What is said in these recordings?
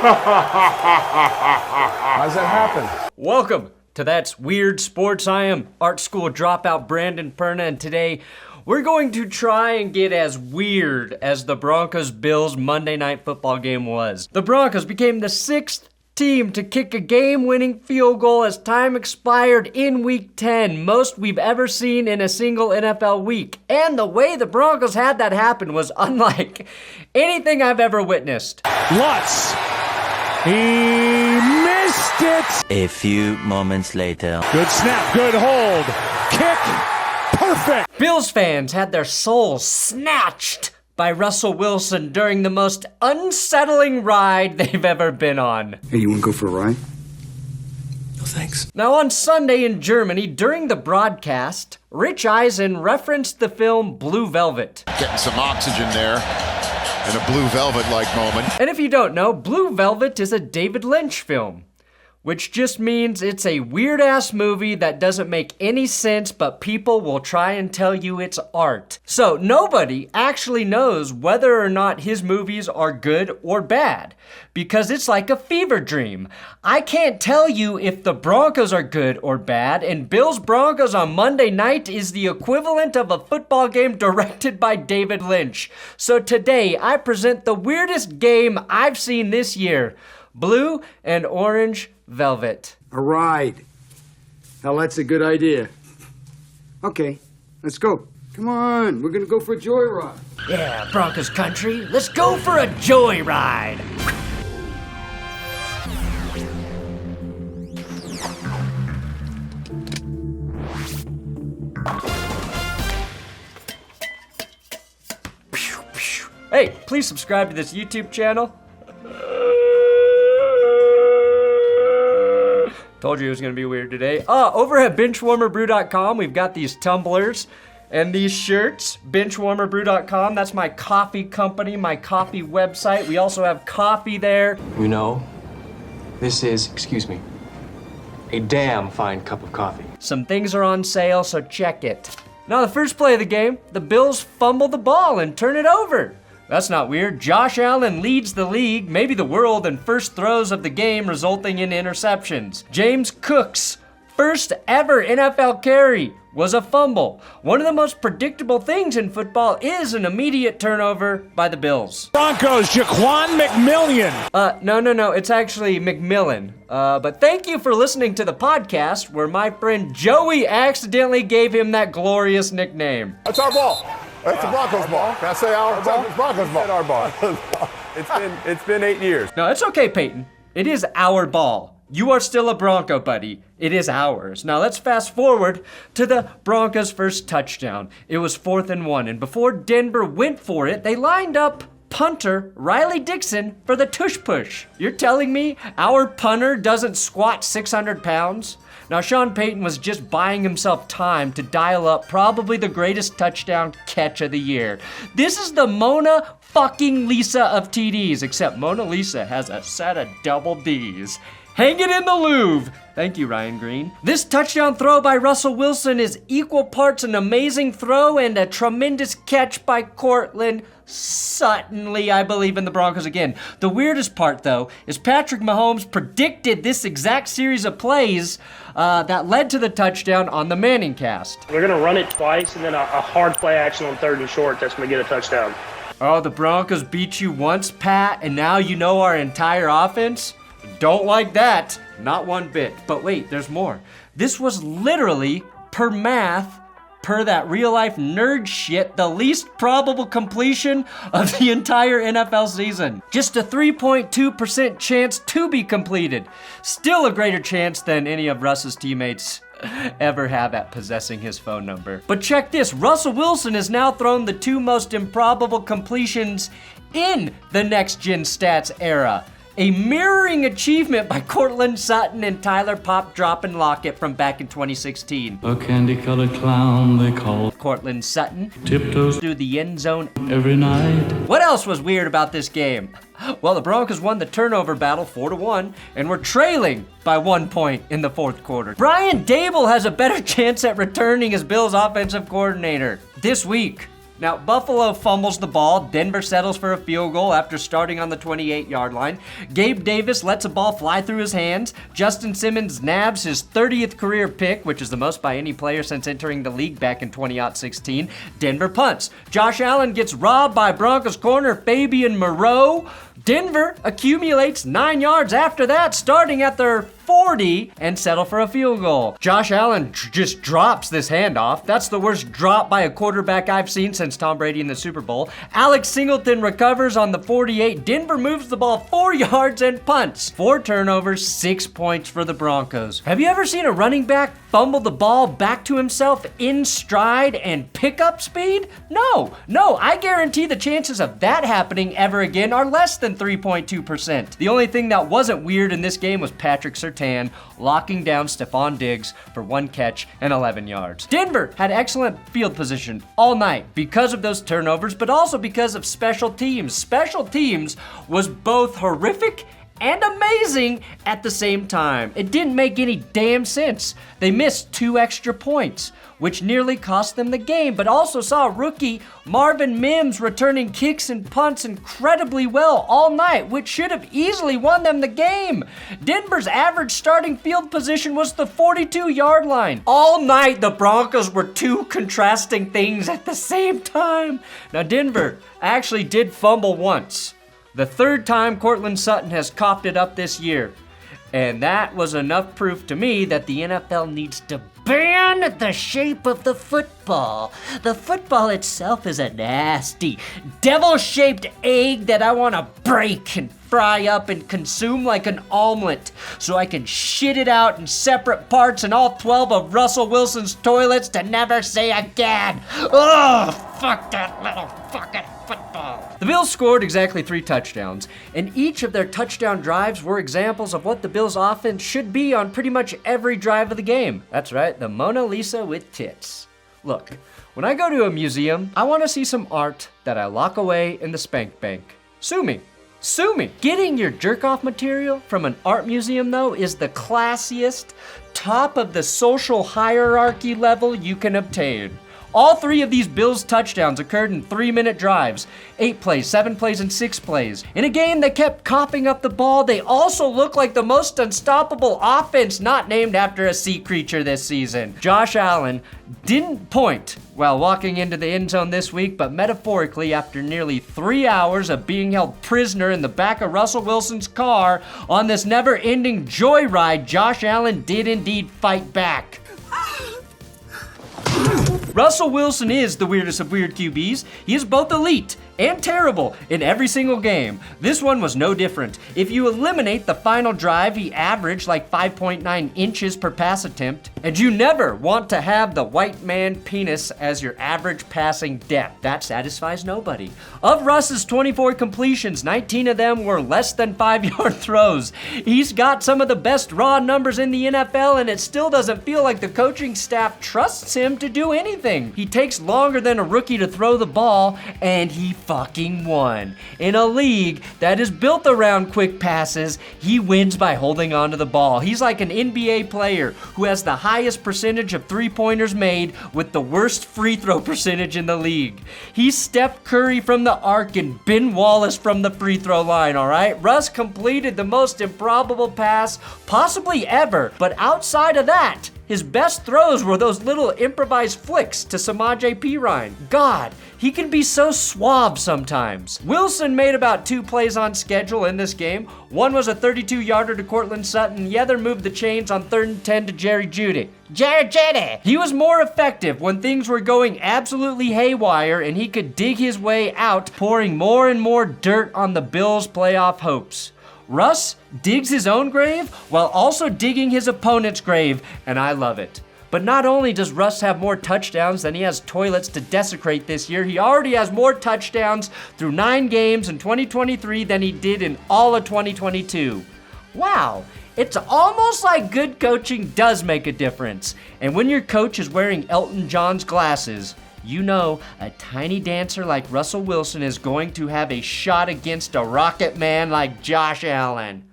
How's that happen? Welcome to That's Weird Sports. I am art school dropout Brandon Perna, and today we're going to try and get as weird as the Broncos-Bills Monday Night Football game was. The Broncos became the sixth team to kick a game-winning field goal as time expired in Week 10, most we've ever seen in a single NFL week. And the way the Broncos had that happen was unlike anything I've ever witnessed. Lutz. He missed it. A few moments later. Good snap, good hold. Kick, perfect. Bills fans had their souls snatched by Russell Wilson during the most unsettling ride they've ever been on. Hey, you want to go for a ride? No thanks. Now on Sunday in Germany, during the broadcast, Rich Eisen referenced the film Blue Velvet. Getting some oxygen there in a Blue Velvet-like moment. And if you don't know, Blue Velvet is a David Lynch film, which just means it's a weird-ass movie that doesn't make any sense, but people will try and tell you it's art. So nobody actually knows whether or not his movies are good or bad, because it's like a fever dream. I can't tell you if the Broncos are good or bad, and Bills Broncos on Monday night is the equivalent of a football game directed by David Lynch. So today, I present the weirdest game I've seen this year, Blue and Orange Velvet. A ride. Now that's a good idea. Okay, let's go. Come on, we're gonna go for a joyride. Yeah, Broncos country, let's go for a joyride. Hey, please subscribe to this YouTube channel. Told you it was gonna be weird today. Over at benchwarmerbrew.com, we've got these tumblers and these shirts. Benchwarmerbrew.com, that's my coffee company, my coffee website. We also have coffee there. You know, this is, excuse me, a damn fine cup of coffee. Some things are on sale, so check it. Now, the first play of the game, the Bills fumble the ball and turn it over. That's not weird. Josh Allen leads the league, maybe the world, in first throws of the game, resulting in interceptions. James Cook's first ever NFL carry was a fumble. One of the most predictable things in football is an immediate turnover by the Bills. Broncos, Jaquan McMillian. No, it's actually McMillan. But thank you for listening to the podcast where my friend Joey accidentally gave him that glorious nickname. That's our ball. That's the Broncos ball. Can I say our ball? It's Broncos ball. Our ball. It's been 8 years. No, it's okay, Peyton. It is our ball. You are still a Bronco, buddy. It is ours. Now let's fast forward to the Broncos' first touchdown. It was 4th and 1, and before Denver went for it, they lined up punter Riley Dixon for the tush push. You're telling me our punter doesn't squat 600 pounds? Now, Sean Payton was just buying himself time to dial up probably the greatest touchdown catch of the year. This is the Mona fucking Lisa of TDs, except Mona Lisa has a set of double Ds. Hang it in the Louvre. Thank you, Ryan Green. This touchdown throw by Russell Wilson is equal parts an amazing throw and a tremendous catch by Courtland Sutton, I believe in the Broncos again. The weirdest part, though, is Patrick Mahomes predicted this exact series of plays that led to the touchdown on the Manning cast. They're going to run it twice and then a hard play action on 3rd and short that's going to get a touchdown. Oh, the Broncos beat you once, Pat, and now you know our entire offense? Don't like that. Not one bit. But wait, there's more. This was literally, per math, per that real-life nerd shit, the least probable completion of the entire NFL season. Just a 3.2% chance to be completed. Still a greater chance than any of Russ's teammates ever have at possessing his phone number. But check this, Russell Wilson has now thrown the 2 most improbable completions in the next-gen stats era. A mirroring achievement by Courtland Sutton and Tyler Pop dropping Lockett from back in 2016. A candy-colored clown they call Courtland Sutton tiptoes through the end zone every night. What else was weird about this game? Well, the Broncos won the turnover battle 4-1 and were trailing by 1 point in the 4th quarter. Brian Dable has a better chance at returning as Bills offensive coordinator. This week, Now, Buffalo fumbles the ball. Denver settles for a field goal after starting on the 28-yard line. Gabe Davis lets a ball fly through his hands. Justin Simmons nabs his 30th career pick, which is the most by any player since entering the league back in 2016. Denver punts. Josh Allen gets robbed by Broncos corner Fabian Moreau. Denver accumulates 9 yards after that, starting at their 40 and settle for a field goal. Josh Allen just drops this handoff. That's the worst drop by a quarterback I've seen since Tom Brady in the Super Bowl. Alex Singleton recovers on the 48. Denver moves the ball 4 yards and punts. 4 turnovers, 6 points for the Broncos. Have you ever seen a running back fumble the ball back to himself in stride and pickup speed? No, I guarantee the chances of that happening ever again are less than 3.2%. The only thing that wasn't weird in this game was Patrick Surtain locking down Stephon Diggs for 1 catch and 11 yards. Denver had excellent field position all night because of those turnovers, but also because of special teams. Special teams was both horrific and amazing at the same time. It didn't make any damn sense. They missed 2 extra points, which nearly cost them the game, but also saw rookie Marvin Mims returning kicks and punts incredibly well all night, which should have easily won them the game. Denver's average starting field position was the 42-yard line. All night, the Broncos were 2 contrasting things at the same time. Now, Denver actually did fumble once. The 3rd time Courtland Sutton has coughed it up this year. And that was enough proof to me that the NFL needs to ban the shape of the football. The football itself is a nasty, devil-shaped egg that I want to break and fry up and consume like an omelet so I can shit it out in separate parts in all 12 of Russell Wilson's toilets to never say again. Ugh, fuck that little fucking football. The Bills scored exactly 3 touchdowns, and each of their touchdown drives were examples of what the Bills' offense should be on pretty much every drive of the game. That's right, the Mona Lisa with tits. Look, when I go to a museum, I want to see some art that I lock away in the spank bank. Sue me. Sue me. Getting your jerk-off material from an art museum, though, is the classiest, top of the social hierarchy level you can obtain. All 3 of these Bills touchdowns occurred in 3-minute drives. 8 plays, 7 plays, and 6 plays. In a game that kept coughing up the ball, they also look like the most unstoppable offense not named after a sea creature this season. Josh Allen didn't point while walking into the end zone this week, but metaphorically, after nearly 3 hours of being held prisoner in the back of Russell Wilson's car on this never-ending joyride, Josh Allen did indeed fight back. Russell Wilson is the weirdest of weird QBs. He is both elite and terrible in every single game. This one was no different. If you eliminate the final drive, he averaged like 5.9 inches per pass attempt. And you never want to have the white man penis as your average passing depth. That satisfies nobody. Of Russ's 24 completions, 19 of them were less than 5-yard throws. He's got some of the best raw numbers in the NFL, and it still doesn't feel like the coaching staff trusts him to do anything. He takes longer than a rookie to throw the ball, and he fucking won. In a league that is built around quick passes, he wins by holding on to the ball. He's like an NBA player who has the highest percentage of 3-pointers made with the worst free throw percentage in the league. He's Steph Curry from the arc and Ben Wallace from the free throw line, all right? Russ completed the most improbable pass possibly ever, but outside of that, his best throws were those little improvised flicks to Samaje Perine. God, he can be so suave sometimes. Wilson made about 2 plays on schedule in this game. One was a 32-yarder to Courtland Sutton. The other moved the chains on 3rd and 10 to Jerry Jeudy. He was more effective when things were going absolutely haywire and he could dig his way out, pouring more and more dirt on the Bills' playoff hopes. Russ digs his own grave while also digging his opponent's grave, and I love it. But not only does Russ have more touchdowns than he has toilets to desecrate this year, he already has more touchdowns through 9 games in 2023 than he did in all of 2022. Wow, it's almost like good coaching does make a difference. And when your coach is wearing Elton John's glasses, you know a tiny dancer like Russell Wilson is going to have a shot against a rocket man like Josh Allen.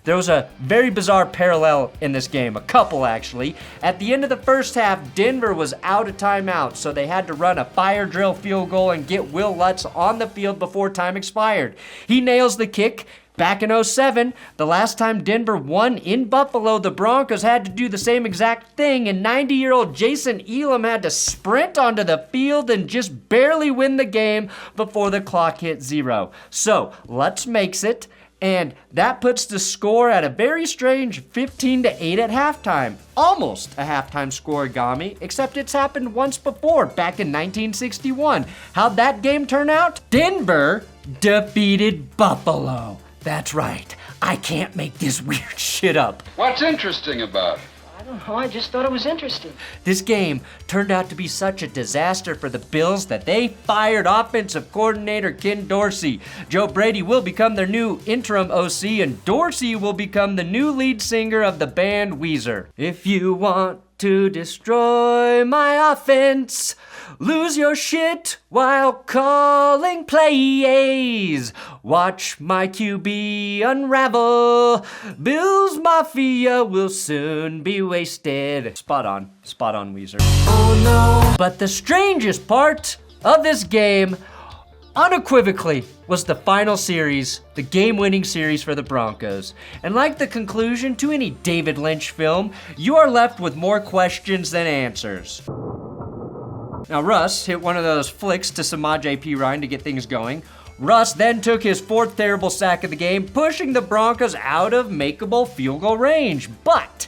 There was a very bizarre parallel in this game, a couple actually. At the end of the first half, Denver was out of timeout, so they had to run a fire drill field goal and get Will Lutz on the field before time expired. He nails the kick. Back in 2007, the last time Denver won in Buffalo, the Broncos had to do the same exact thing, and 90-year-old Jason Elam had to sprint onto the field and just barely win the game before the clock hit 0. So, Lutz makes it, and that puts the score at a very strange 15-8 at halftime. Almost a halftime scoregami, except it's happened once before, back in 1961. How'd that game turn out? Denver defeated Buffalo. That's right. I can't make this weird shit up. What's interesting about it? I don't know. I just thought it was interesting. This game turned out to be such a disaster for the Bills that they fired offensive coordinator Ken Dorsey. Joe Brady will become their new interim OC, and Dorsey will become the new lead singer of the band Weezer. If you want to destroy my offense, lose your shit while calling plays. Watch my QB unravel. Bills Mafia will soon be wasted. Spot on, Weezer. Oh no. But the strangest part of this game, unequivocally, was the final series, the game-winning series for the Broncos. And like the conclusion to any David Lynch film, you are left with more questions than answers. Now Russ hit one of those flicks to Samaj P. Ryan to get things going. Russ then took his 4th terrible sack of the game, pushing the Broncos out of makeable field goal range. But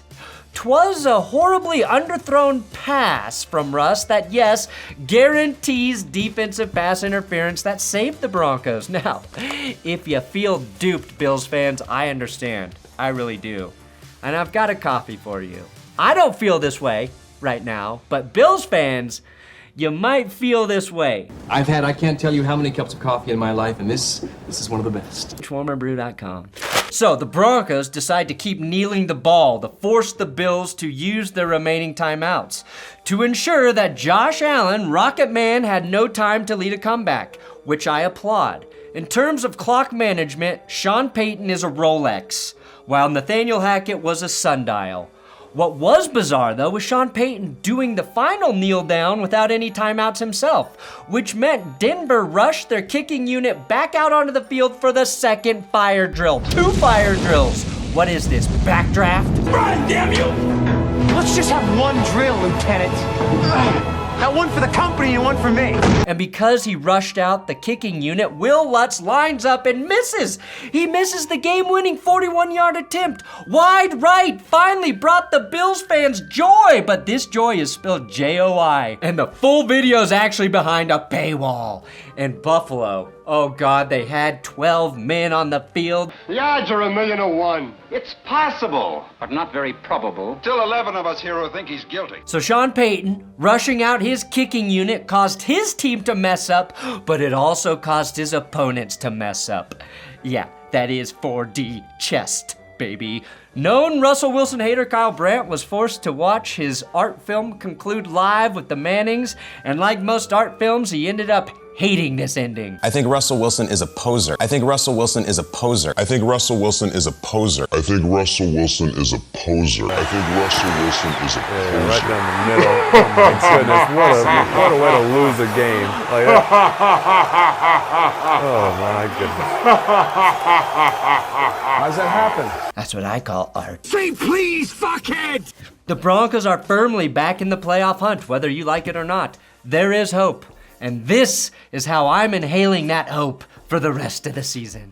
'twas a horribly underthrown pass from Russ that, yes, guarantees defensive pass interference that saved the Broncos. Now, if you feel duped, Bills fans, I understand. I really do. And I've got a coffee for you. I don't feel this way right now, but Bills fans, you might feel this way. I've had, I can't tell you how many cups of coffee in my life, and this is one of the best. Benchwarmerbrew.com. So the Broncos decide to keep kneeling the ball to force the Bills to use their remaining timeouts to ensure that Josh Allen, Rocket Man, had no time to lead a comeback, which I applaud. In terms of clock management, Sean Payton is a Rolex, while Nathaniel Hackett was a sundial. What was bizarre, though, was Sean Payton doing the final kneel down without any timeouts himself, which meant Denver rushed their kicking unit back out onto the field for the second fire drill. 2 fire drills. What is this, backdraft? Run, damn you! Let's just have one drill, Lieutenant. Now one for the company and one for me. And because he rushed out the kicking unit, Will Lutz lines up and misses. He misses the game-winning 41-yard attempt. Wide right finally brought the Bills fans joy, but this joy is spelled J-O-I. And the full video is actually behind a paywall. And Buffalo, oh God, they had 12 men on the field. The odds are 1,000,000 to 1. It's possible, but not very probable. Still 11 of us here who think he's guilty. So Sean Payton, rushing out his kicking unit, caused his team to mess up, but it also caused his opponents to mess up. Yeah, that is 4D chest, baby. Known Russell Wilson hater Kyle Brandt was forced to watch his art film conclude live with the Mannings, and like most art films, he ended up hating this ending. I think Russell Wilson is a poser. I think Russell Wilson is a poser. I think Russell Wilson is a poser. I think Russell Wilson is a poser. I think Russell Wilson is a poser. Yeah, right down the middle. Oh my goodness, what a way to lose a game. Like that. Oh my goodness. How's that happen? That's what I call art. Say please, fuckhead! The Broncos are firmly back in the playoff hunt, whether you like it or not. There is hope. And this is how I'm inhaling that hope for the rest of the season.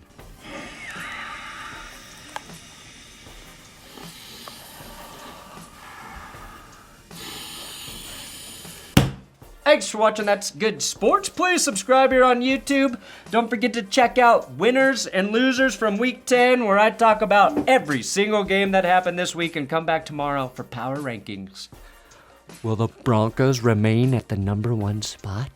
Thanks for watching That's Good Sports. Please subscribe here on YouTube. Don't forget to check out Winners and Losers from Week 10, where I talk about every single game that happened this week, and come back tomorrow for Power Rankings. Will the Broncos remain at the #1 spot?